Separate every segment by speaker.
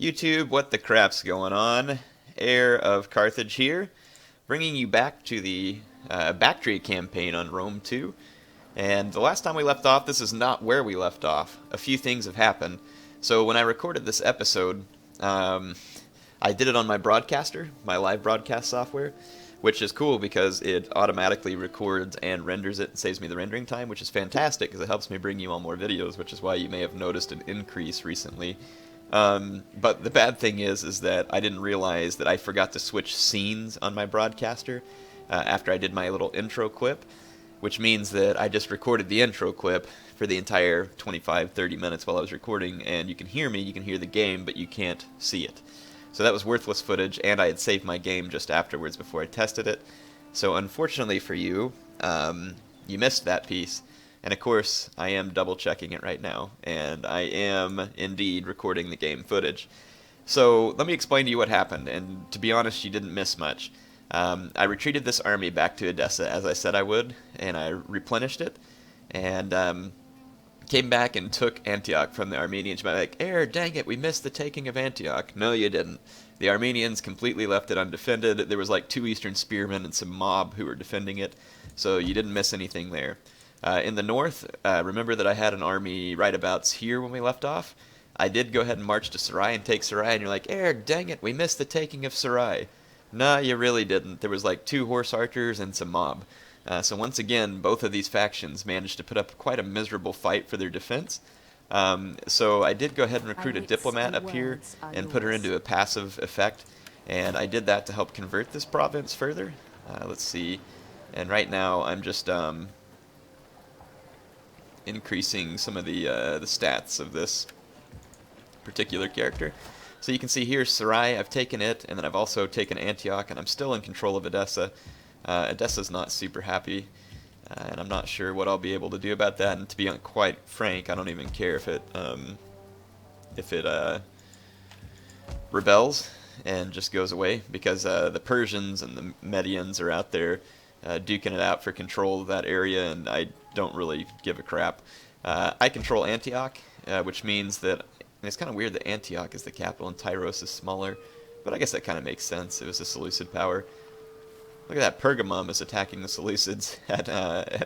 Speaker 1: YouTube, what the crap's going on? Heir of Carthage here, bringing you back to the Baktria campaign on Rome 2. And the last time we left off, this is not where we left off. A few things have happened. So when I recorded this episode, I did it on my broadcaster, my live broadcast software, which is cool because it automatically records and renders it and saves me the rendering time, which is fantastic because it helps me bring you all more videos, which is why you may have noticed an increase recently. But the bad thing is that I didn't realize that I forgot to switch scenes on my broadcaster after I did my little intro clip, which means that I just recorded the intro clip for the entire 25-30 minutes while I was recording, and you can hear me, you can hear the game, but you can't see it. So that was worthless footage, and I had saved my game just afterwards before I tested it. So unfortunately for you, you missed that piece. And of course, I am double checking it right now, and I am indeed recording the game footage. So let me explain to you what happened, and to be honest, you didn't miss much. I retreated this army back to Edessa, as I said I would, and I replenished it, and came back and took Antioch from the Armenians. But like, dang it, we missed the taking of Antioch. No, you didn't. The Armenians completely left it undefended. There was like 2 Eastern spearmen and some mob who were defending it, so you didn't miss anything there. In the north, remember that I had an army right abouts here when we left off? I did go ahead and march to Sarai and take Sarai, and you're like, dang it, we missed the taking of Sarai. Nah, you really didn't. There was like 2 horse archers and some mob. So once again, both of these factions managed to put up quite a miserable fight for their defense. So I did go ahead and recruit a diplomat up here and put her into a passive effect, and I did that to help convert this province further. Let's see. And right now I'm just increasing some of the stats of this particular character. So you can see here, Sarai, I've taken it, and then I've also taken Antioch, and I'm still in control of Edessa. Edessa's not super happy, and I'm not sure what I'll be able to do about that, and to be quite frank, I don't even care if it rebels and just goes away, because the Persians and the Medians are out there duking it out for control of that area, and I don't really give a crap. I control Antioch, which means that, and it's kind of weird that Antioch is the capital and Tyros is smaller, but I guess that kind of makes sense. It was a Seleucid power. Look at that, Pergamum is attacking the Seleucids at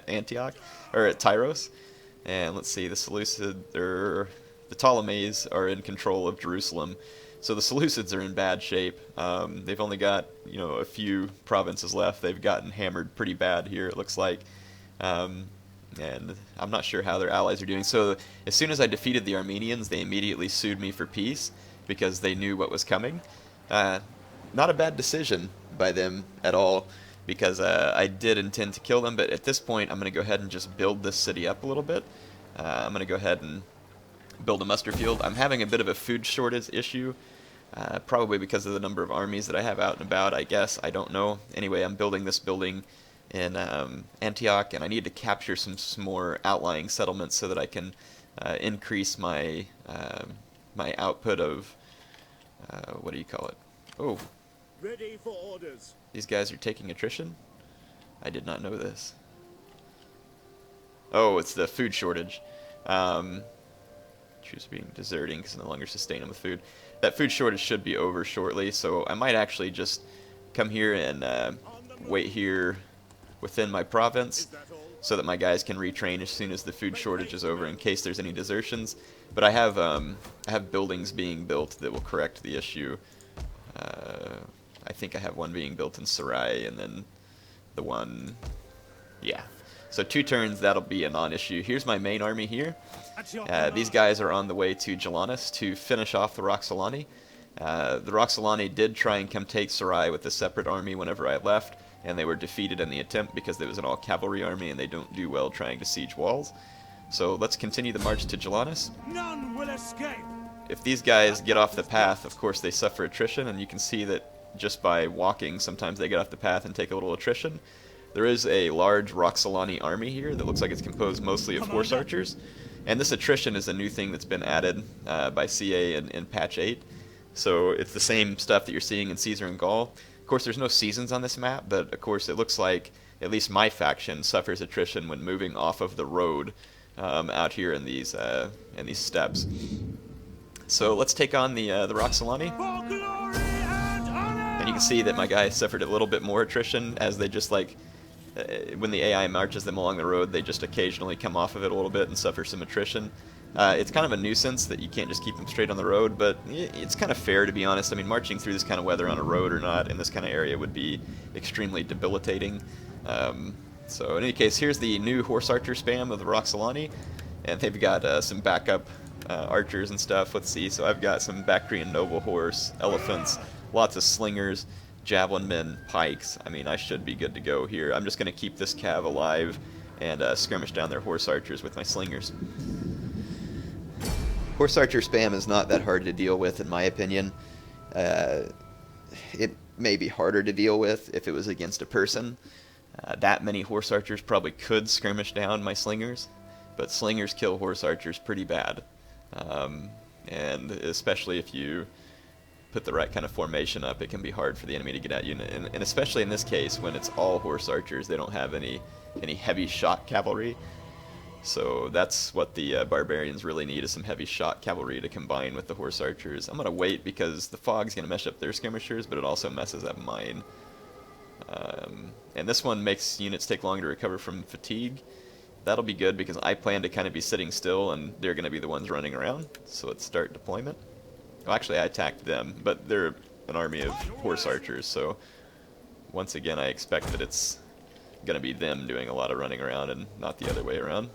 Speaker 1: Antioch, or at Tyros. And let's see, the Ptolemies are in control of Jerusalem. So the Seleucids are in bad shape. They've only got, a few provinces left. They've gotten hammered pretty bad here, it looks like. And I'm not sure how their allies are doing. So as soon as I defeated the Armenians, they immediately sued me for peace because they knew what was coming. Not a bad decision by them at all, because I did intend to kill them, but at this point I'm going to go ahead and just build this city up a little bit. I'm going to go ahead and build a muster field. I'm having a bit of a food shortage issue, probably because of the number of armies that I have out and about, I guess. I don't know. Anyway, I'm building this building in Antioch, and I need to capture some more outlying settlements so that I can increase my my output of what do you call it? Oh,
Speaker 2: ready for orders.
Speaker 1: These guys are taking attrition? I did not know this. Oh, it's the food shortage. Troops being deserting because no longer sustain them with food. That food shortage should be over shortly, so I might actually just come here and wait here within my province so that my guys can retrain as soon as the food shortage is over in case there's any desertions. But I have buildings being built that will correct the issue. I think I have one being built in Sarai, and then the one, yeah. So 2 turns, that'll be a non-issue. Here's my main army here. These guys are on the way to Galanis to finish off the Roxalani. The Roxalani did try and come take Sarai with a separate army whenever I left, and they were defeated in the attempt because it was an all-cavalry army, and they don't do well trying to siege walls. So let's continue the march to Galanis.
Speaker 2: None will escape.
Speaker 1: If these guys get off the path, of course they suffer attrition, and you can see that just by walking, sometimes they get off the path and take a little attrition. There is a large Roxalani army here that looks like it's composed mostly of horse archers, and this attrition is a new thing that's been added by CA in patch 8. So it's the same stuff that you're seeing in Caesar and Gaul. Of course, there's no seasons on this map, but of course it looks like at least my faction suffers attrition when moving off of the road out here in these steppes. So let's take on the Roxalani.
Speaker 2: For glory and honor!
Speaker 1: And you can see that my guy suffered a little bit more attrition as they just like, when the AI marches them along the road, they just occasionally come off of it a little bit and suffer some attrition. It's kind of a nuisance that you can't just keep them straight on the road, but it's kind of fair, to be honest. I mean, marching through this kind of weather on a road or not in this kind of area would be extremely debilitating. So in any case, here's the new horse archer spam of the Roxalani, and they've got some backup archers and stuff. Let's see, so I've got some Bactrian noble horse, elephants, lots of slingers, javelin men, pikes. I mean, I should be good to go here. I'm just going to keep this cav alive and skirmish down their horse archers with my slingers. Horse archer spam is not that hard to deal with, in my opinion. It may be harder to deal with if it was against a person. That many horse archers probably could skirmish down my slingers, but slingers kill horse archers pretty bad. And especially if you put the right kind of formation up, it can be hard for the enemy to get at you. And especially in this case, when it's all horse archers, they don't have any heavy shot cavalry. So that's what the barbarians really need, is some heavy shot cavalry to combine with the horse archers. I'm going to wait because the fog's going to mess up their skirmishers, but it also messes up mine. And this one makes units take longer to recover from fatigue. That'll be good because I plan to kind of be sitting still and they're going to be the ones running around. So let's start deployment. Well, actually, I attacked them, but they're an army of horse archers, so once again I expect that it's going to be them doing a lot of running around and not the other way around.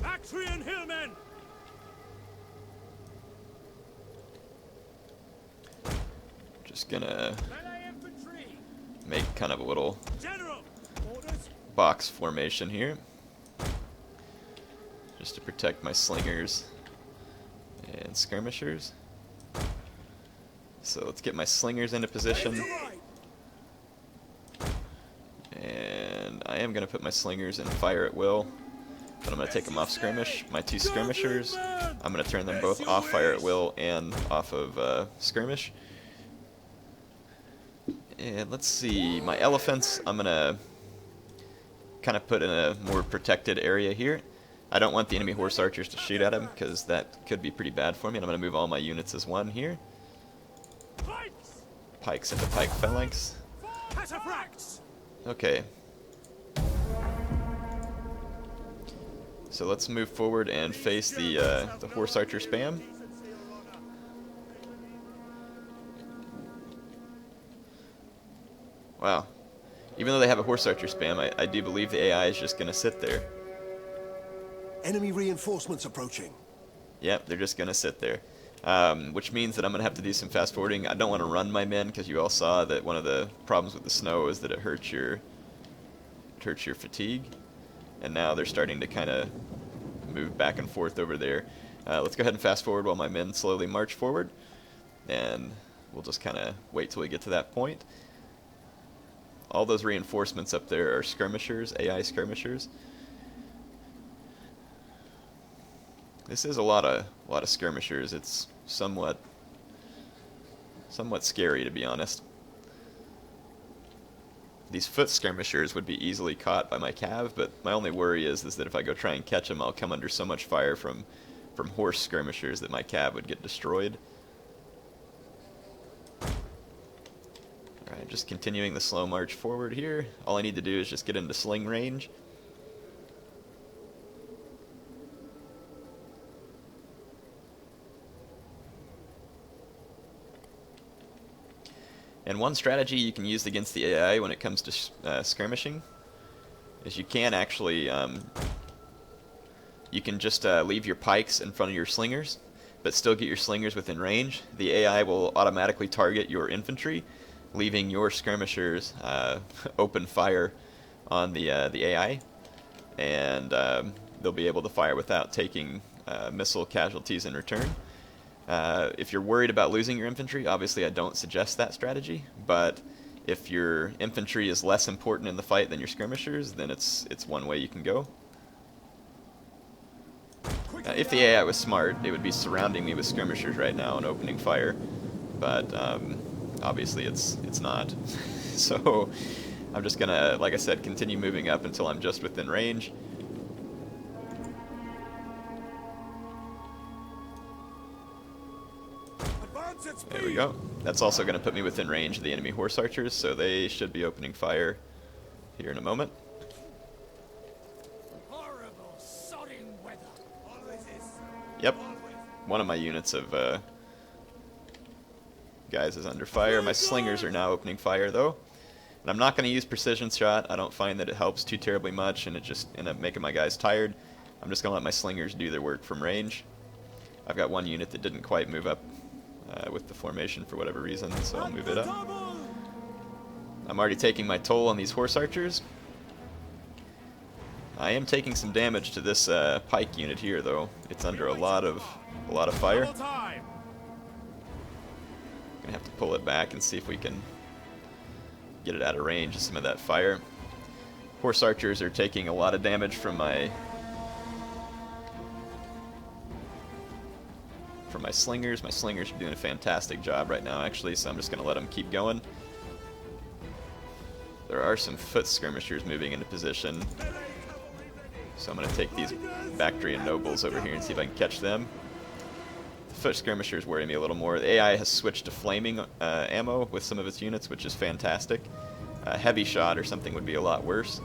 Speaker 2: Bactrian hillmen!
Speaker 1: Just gonna
Speaker 2: Melee infantry!
Speaker 1: make kind of a little
Speaker 2: General! Orders!
Speaker 1: box formation here, just to protect my slingers and skirmishers. So let's get my slingers into position, and I am going to put my slingers in fire at will, but I'm going to take them off skirmish. My two skirmishers, I'm going to turn them both off fire at will and off of skirmish. And let's see, my elephants I'm going to kind of put in a more protected area here. I don't want the enemy horse archers to shoot at them because that could be pretty bad for me, and I'm going to move all my units as one here. Pikes into pike phalanx. Okay. So let's move forward and face the horse archer spam. Wow. Even though they have a horse archer spam, I do believe the AI is just going to sit there.
Speaker 3: Enemy reinforcements approaching.
Speaker 1: Yep, they're just going to sit there. Which means that I'm going to have to do some fast forwarding. I don't want to run my men because you all saw that one of the problems with the snow is that it hurts your fatigue. And now they're starting to kind of move back and forth over there. Let's go ahead and fast forward while my men slowly march forward. And we'll just kind of wait till we get to that point. All those reinforcements up there are skirmishers, AI skirmishers. This is a lot of skirmishers. It's somewhat scary, to be honest. These foot skirmishers would be easily caught by my cav, but my only worry is that if I go try and catch them, I'll come under so much fire from horse skirmishers that my cav would get destroyed. Alright, just continuing the slow march forward here. All I need to do is just get into sling range. And one strategy you can use against the AI when it comes to skirmishing is you can actually, you can just leave your pikes in front of your slingers, but still get your slingers within range. The AI will automatically target your infantry, leaving your skirmishers open fire on the AI, and they'll be able to fire without taking missile casualties in return. If you're worried about losing your infantry, obviously I don't suggest that strategy, but if your infantry is less important in the fight than your skirmishers, then it's one way you can go. If the AI was smart, it would be surrounding me with skirmishers right now and opening fire, but obviously it's not. So I'm just gonna, like I said, continue moving up until I'm just within range.
Speaker 2: at
Speaker 1: There we
Speaker 2: speed.
Speaker 1: go. That's also going to put me within range of the enemy horse archers, so they should be opening fire here in a moment.
Speaker 2: Horrible sodding weather. Always is.
Speaker 1: Yep. One of my units of guys is under fire. My slingers are now opening fire though. And I'm not going to use precision shot. I don't find that it helps too terribly much, and it just ends up making my guys tired. I'm just going to let my slingers do their work from range. I've got one unit that didn't quite move up with the formation for whatever reason, so I'll move it up. I'm already taking my toll on these horse archers. I am taking some damage to this pike unit here, though. It's under a lot of fire.
Speaker 2: Double time.
Speaker 1: Gonna have to pull it back and see if we can get it out of range of some of that fire. Horse archers are taking a lot of damage from my slingers. My slingers are doing a fantastic job right now, actually, so I'm just gonna let them keep going. There are some foot skirmishers moving into position, so I'm gonna take these Bactrian nobles over here and see if I can catch them. The foot skirmishers worry me a little more. The AI has switched to flaming ammo with some of its units, which is fantastic. Heavy shot or something would be a lot worse.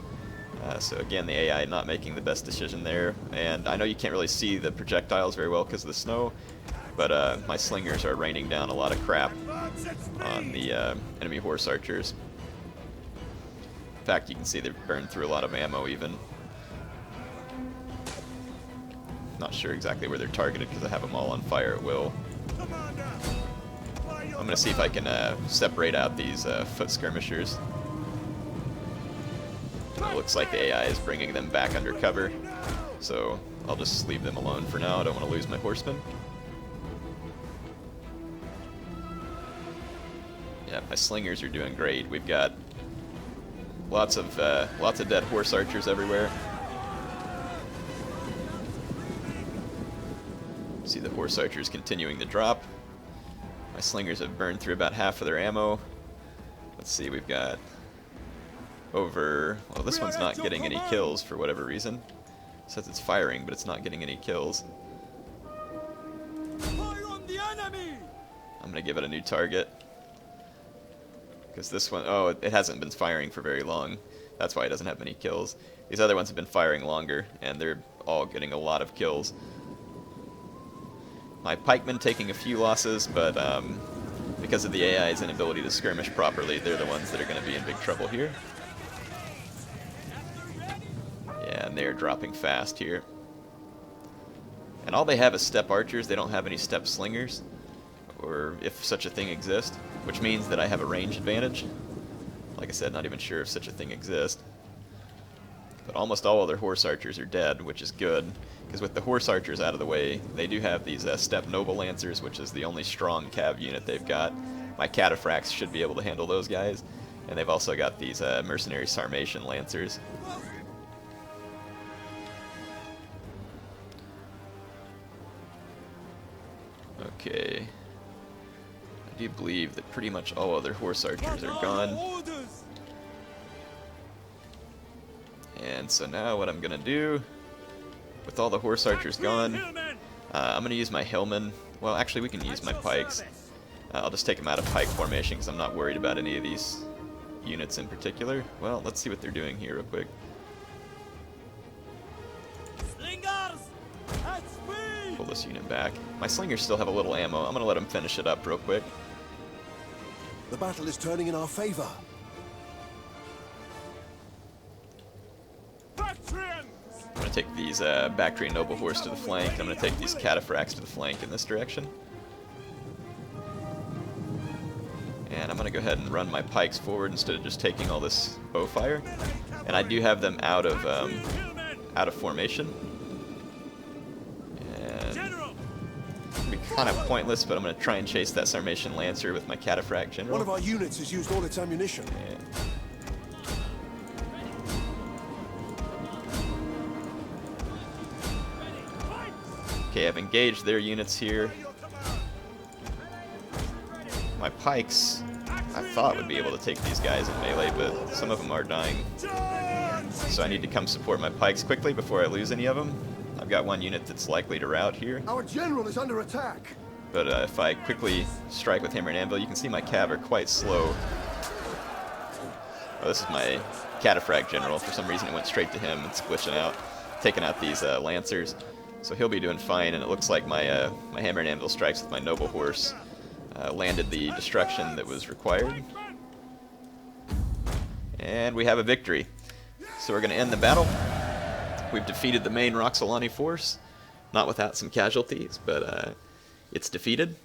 Speaker 1: So again, the AI not making the best decision there. And I know you can't really see the projectiles very well because of the snow, but my slingers are raining down a lot of crap on the enemy horse archers. In fact, you can see they've burned through a lot of ammo even. Not sure exactly where they're targeted because I have them all on fire at will. I'm going to see if I can separate out these foot skirmishers. It looks like the AI is bringing them back under cover, so I'll just leave them alone for now. I don't want to lose my horsemen. Yeah, my slingers are doing great. We've got lots of dead horse archers everywhere. See the horse archers continuing to drop. My slingers have burned through about half of their ammo. Let's see, we've got over... Well, this one's not getting any kills for whatever reason. It says it's firing, but it's not getting any kills.
Speaker 2: Fire on the enemy.
Speaker 1: I'm going to give it a new target. Because this one... Oh, it hasn't been firing for very long. That's why it doesn't have many kills. These other ones have been firing longer, and they're all getting a lot of kills. My pikemen taking a few losses, but because of the AI's inability to skirmish properly, they're the ones that are going to be in big trouble here. Yeah, and they're dropping fast here. And all they have is step archers. They don't have any step slingers, or if such a thing exists, which means that I have a range advantage. Like I said, not even sure if such a thing exists. But almost all of their horse archers are dead, which is good, because with the horse archers out of the way, they do have these step noble lancers, which is the only strong cav unit they've got. My cataphracts should be able to handle those guys, and they've also got these mercenary Sarmatian lancers. Okay. I do believe that pretty much all other horse archers are gone. And so now what I'm going to do, with all the horse archers gone, I'm going to use my hillmen. Well, actually we can use my pikes. I'll just take them out of pike formation because I'm not worried about any of these units in particular. Well, let's see what they're doing here real quick.
Speaker 2: Slingers at speed.
Speaker 1: Pull this unit back. My slingers still have a little ammo. I'm going to let them finish it up real quick.
Speaker 3: The battle is turning in our favor.
Speaker 1: I'm going to take these Bactrian noble horse to the flank. I'm going to take these cataphracts to the flank in this direction. And I'm going to go ahead and run my pikes forward instead of just taking all this bow fire. And I do have them out of formation. And it'll be kind of pointless, but I'm going to try and chase that Sarmatian Lancer with my cataphract general.
Speaker 3: One of our units has used all its ammunition.
Speaker 1: Yeah. Okay, I've engaged their units here. My pikes, I thought would be able to take these guys in melee, but some of them are dying. So I need to come support my pikes quickly before I lose any of them. I've got one unit that's likely to rout here.
Speaker 3: Our general is under attack.
Speaker 1: But if I quickly strike with hammer and anvil, you can see my cav are quite slow. Oh, this is my Cataphrag general. For some reason it went straight to him. It's glitching out, taking out these lancers. So he'll be doing fine, and it looks like my my hammer and anvil strikes with my noble horse landed the destruction that was required. And we have a victory. So we're going to end the battle. We've defeated the main Roxalani force. Not without some casualties, but it's defeated.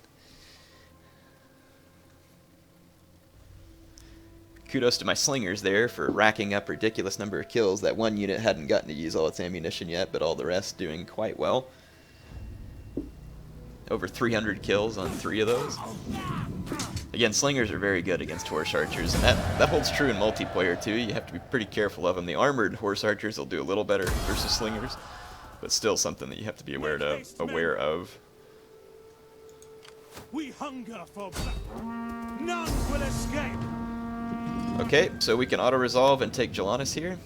Speaker 1: Kudos to my slingers there for racking up a ridiculous number of kills. That one unit hadn't gotten to use all its ammunition yet, but all the rest doing quite well. Over 300 kills on 3 of those. Again, slingers are very good against horse archers, and that holds true in multiplayer too. You have to be pretty careful of them. The armored horse archers will do a little better versus slingers, but still something that you have to be aware of.
Speaker 2: We hunger for blood. None will escape.
Speaker 1: Okay, so we can auto-resolve and take Galanis here.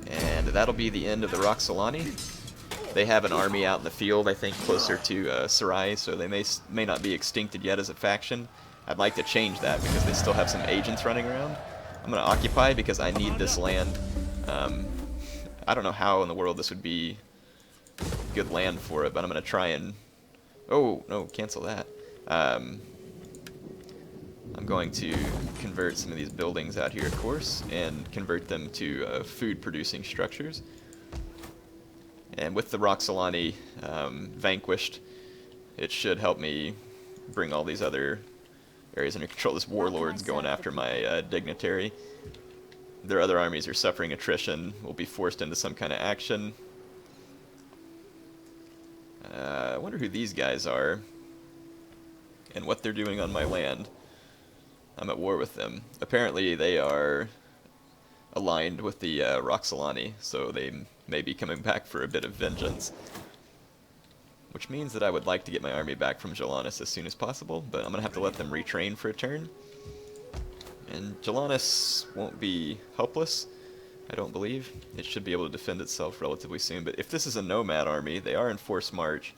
Speaker 1: And that'll be the end of the Roxalani. They have an army out in the field, I think, closer to Sarai, so they may not be extincted yet as a faction. I'd like to change that because they still have some agents running around. I'm going to occupy because I need this land. I don't know how in the world this would be good land for it, but I'm going to try and... Oh, no, cancel that. I'm going to convert some of these buildings out here, of course, and convert them to food-producing structures. And with the Roxalani vanquished, it should help me bring all these other areas under control. This warlord's going after my dignitary. Their other armies are suffering attrition, will be forced into some kind of action. I wonder who these guys are and what they're doing on my land. I'm at war with them. Apparently they are aligned with the Roxalani, so they may be coming back for a bit of vengeance. Which means that I would like to get my army back from Galanis as soon as possible, but I'm going to have to let them retrain for a turn. And Galanis won't be helpless, I don't believe. It should be able to defend itself relatively soon, but if this is a nomad army, they are in forced march.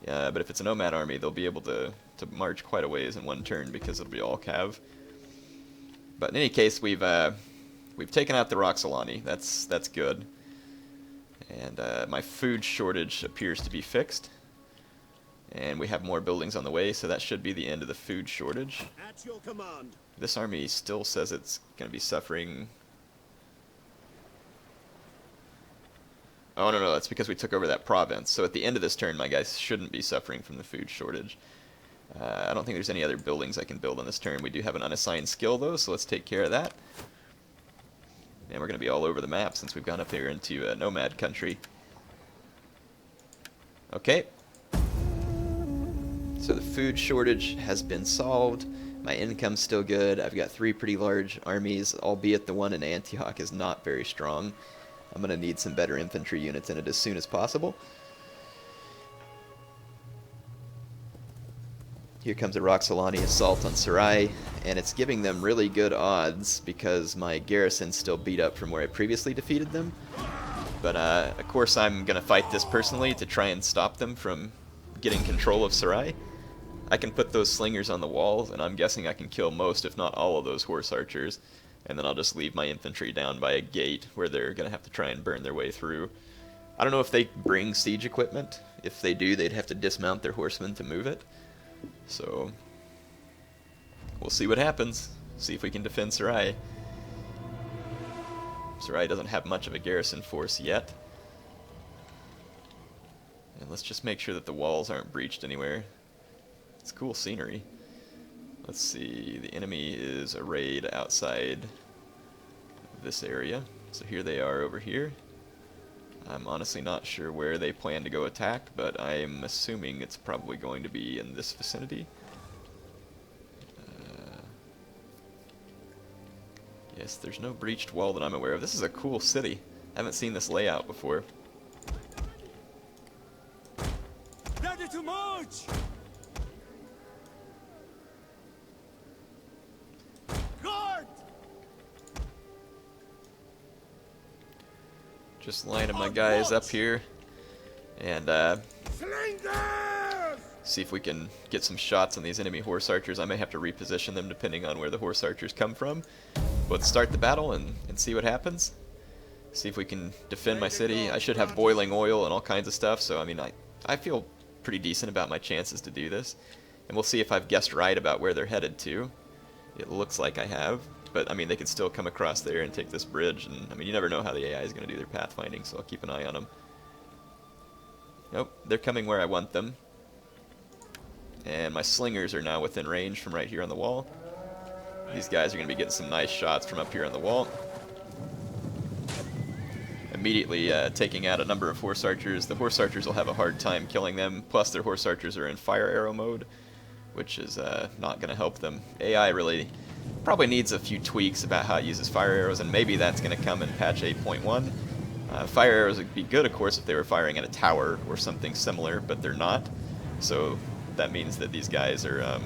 Speaker 1: But if it's a nomad army, they'll be able to march quite a ways in one turn because it'll be all cav. But in any case, we've taken out the Roxalani. That's good. And my food shortage appears to be fixed. And we have more buildings on the way, so that should be the end of the food shortage.
Speaker 3: At your command.
Speaker 1: This army still says it's going to be suffering. Oh, no, that's because we took over that province. So at the end of this turn, my guys shouldn't be suffering from the food shortage. I don't think there's any other buildings I can build on this turn. We do have an unassigned skill, though, so let's take care of that. And we're going to be all over the map since we've gone up here into nomad country. Okay. So the food shortage has been solved. My income's still good. I've got 3 pretty large armies, albeit the one in Antioch is not very strong. I'm going to need some better infantry units in it as soon as possible. Here comes a Roxalani assault on Sarai, and it's giving them really good odds because my garrison's still beat up from where I previously defeated them. But of course I'm going to fight this personally to try and stop them from getting control of Sarai. I can put those slingers on the walls, and I'm guessing I can kill most, if not all, of those horse archers. And then I'll just leave my infantry down by a gate where they're going to have to try and burn their way through. I don't know if they bring siege equipment. If they do, they'd have to dismount their horsemen to move it. So, we'll see what happens. See if we can defend Sarai. Sarai doesn't have much of a garrison force yet. And let's just make sure that the walls aren't breached anywhere. It's cool scenery. Let's see, the enemy is arrayed outside this area. So here they are over here. I'm honestly not sure where they plan to go attack, but I'm assuming it's probably going to be in this vicinity. Yes, there's no breached wall that I'm aware of. This is a cool city. I haven't seen this layout before.
Speaker 2: Ready to march! Guard!
Speaker 1: Just lining my guys up here, and
Speaker 2: Slingers!
Speaker 1: See if we can get some shots on these enemy horse archers. I may have to reposition them depending on where the horse archers come from. Let's start the battle and see what happens. See if we can defend my city. I should have boiling oil and all kinds of stuff, so I mean, I feel pretty decent about my chances to do this. And we'll see if I've guessed right about where they're headed to. It looks like I have, but I mean, they could still come across there and take this bridge, and I mean, you never know how the AI is going to do their pathfinding, so I'll keep an eye on them. Nope, they're coming where I want them. And my slingers are now within range from right here on the wall. These guys are going to be getting some nice shots from up here on the wall. Immediately taking out a number of horse archers. The horse archers will have a hard time killing them, plus their horse archers are in fire arrow mode, which is not going to help them. AI really probably needs a few tweaks about how it uses fire arrows, and maybe that's going to come in patch 8.1. Fire arrows would be good, of course, if they were firing at a tower or something similar, but they're not. So that means that these guys are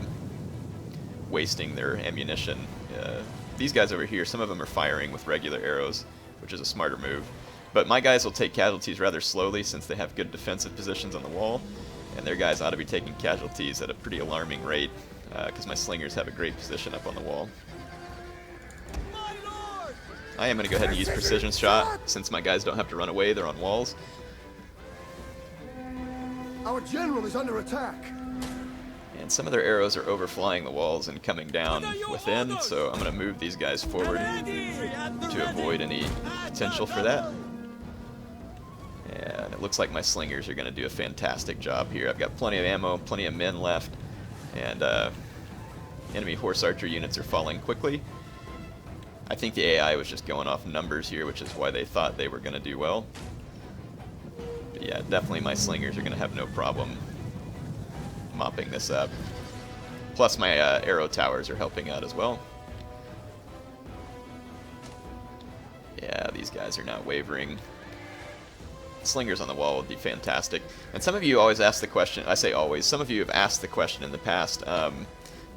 Speaker 1: wasting their ammunition. These guys over here, some of them are firing with regular arrows, which is a smarter move. But my guys will take casualties rather slowly since they have good defensive positions on the wall, and their guys ought to be taking casualties at a pretty alarming rate because my slingers have a great position up on the wall. I am going to go ahead and use precision shot since my guys don't have to run away, they're on walls.
Speaker 3: Our general is under attack.
Speaker 1: And some of their arrows are overflying the walls and coming down within, so I'm going to move these guys forward to avoid any potential for that. And it looks like my slingers are going to do a fantastic job here. I've got plenty of ammo, plenty of men left, and enemy horse archer units are falling quickly. I think the AI was just going off numbers here, which is why they thought they were going to do well. But yeah, definitely my slingers are going to have no problem mopping this up. Plus my arrow towers are helping out as well. Yeah, these guys are not wavering. Slingers on the wall would be fantastic. And some of you always ask the question, I say always, some of you have asked the question in the past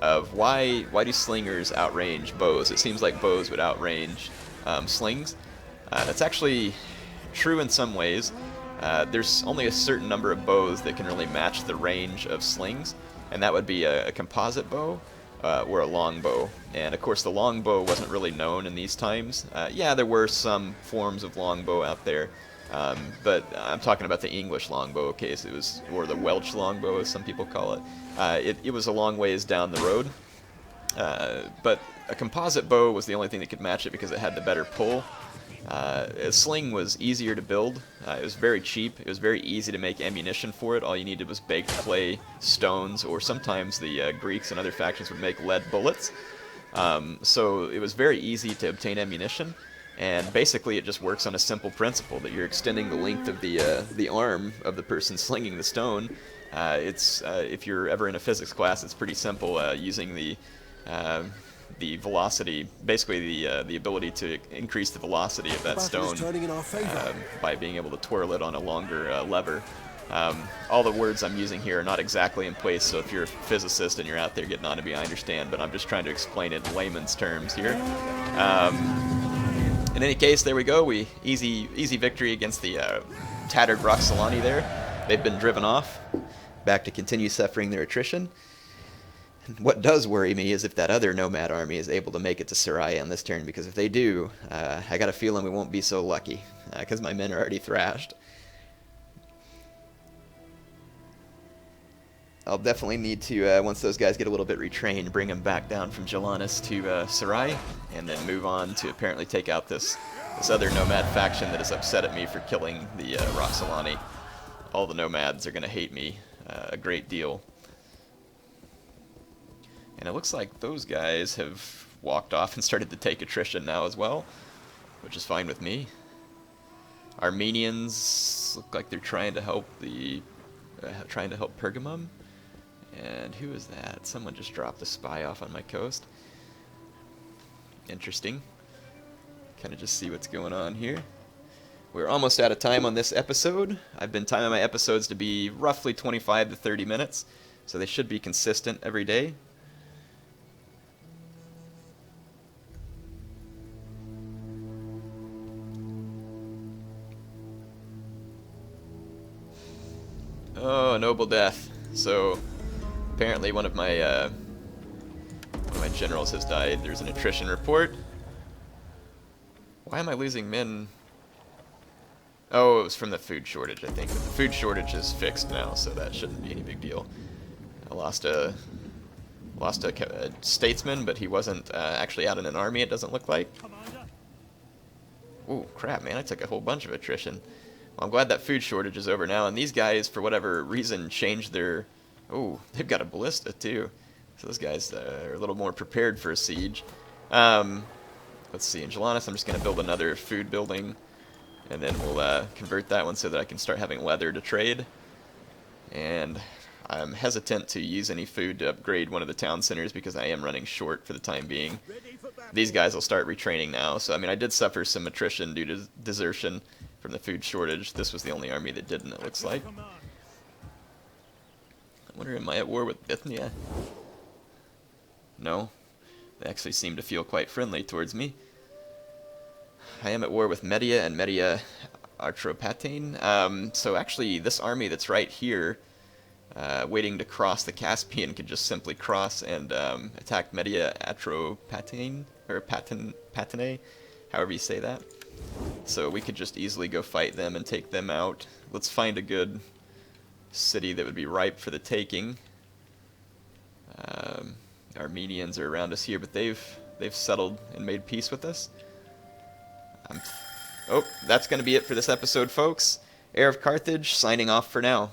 Speaker 1: of why do slingers outrange bows? It seems like bows would outrange slings. That's actually true in some ways. There's only a certain number of bows that can really match the range of slings, and that would be a composite bow or a long bow. And of course the long bow wasn't really known in these times. Yeah, there were some forms of long bow out there, but I'm talking about the English longbow case. It was, or the Welsh longbow as some people call it. It was a long ways down the road, but a composite bow was the only thing that could match it because it had the better pull. A sling was easier to build. It was very cheap. It was very easy to make ammunition for it. All you needed was baked clay, stones, or sometimes the Greeks and other factions would make lead bullets. So it was very easy to obtain ammunition. And basically it just works on a simple principle that you're extending the length of the arm of the person slinging the stone. If you're ever in a physics class, it's pretty simple using the velocity, basically the ability to increase the velocity of that stone by being able to twirl it on a longer lever. All the words I'm using here are not exactly in place, so if you're a physicist and you're out there getting on to me, I understand, but I'm just trying to explain it in layman's terms here. In any case, there we go. Easy victory against the tattered Roxalani there. They've been driven off, back to continue suffering their attrition. What does worry me is if that other nomad army is able to make it to Sarai on this turn, because if they do, I got a feeling we won't be so lucky, because my men are already thrashed. I'll definitely need to, once those guys get a little bit retrained, bring them back down from Galanis to Sarai, and then move on to apparently take out this other nomad faction that is upset at me for killing the Roxalani. All the nomads are going to hate me a great deal. And it looks like those guys have walked off and started to take attrition now as well, which is fine with me. Armenians look like they're trying to help Pergamum. And who is that? Someone just dropped a spy off on my coast. Interesting. Kind of just see what's going on here. We're almost out of time on this episode. I've been timing my episodes to be roughly 25 to 30 minutes, so they should be consistent every day. Oh, a noble death. So apparently one of my generals has died. There's an attrition report. Why am I losing men? Oh, it was from the food shortage, I think. But the food shortage is fixed now, so that shouldn't be any big deal. I lost a statesman, but he wasn't actually out in an army, it doesn't look like. Ooh, crap, man, I took a whole bunch of attrition. Well, I'm glad that food shortage is over now, and these guys, for whatever reason, changed their... Ooh, they've got a ballista, too. So those guys are a little more prepared for a siege. Let's see, in Galanis, I'm just going to build another food building, and then we'll convert that one so that I can start having leather to trade. And I'm hesitant to use any food to upgrade one of the town centers because I am running short for the time being. These guys will start retraining now, so I mean I did suffer some attrition due to desertion from the food shortage. This was the only army that didn't, it looks like. I wonder, am I at war with Baktria? No. They actually seem to feel quite friendly towards me. I am at war with Media and Media Atropatane. So actually this army that's right here, waiting to cross the Caspian, could just simply cross and attack Media Atropatane, or Patane, however you say that. So we could just easily go fight them and take them out. Let's find a good city that would be ripe for the taking. Armenians are around us here, but they've settled and made peace with us. Oh, that's going to be it for this episode, folks. HeirofCarthage signing off for now.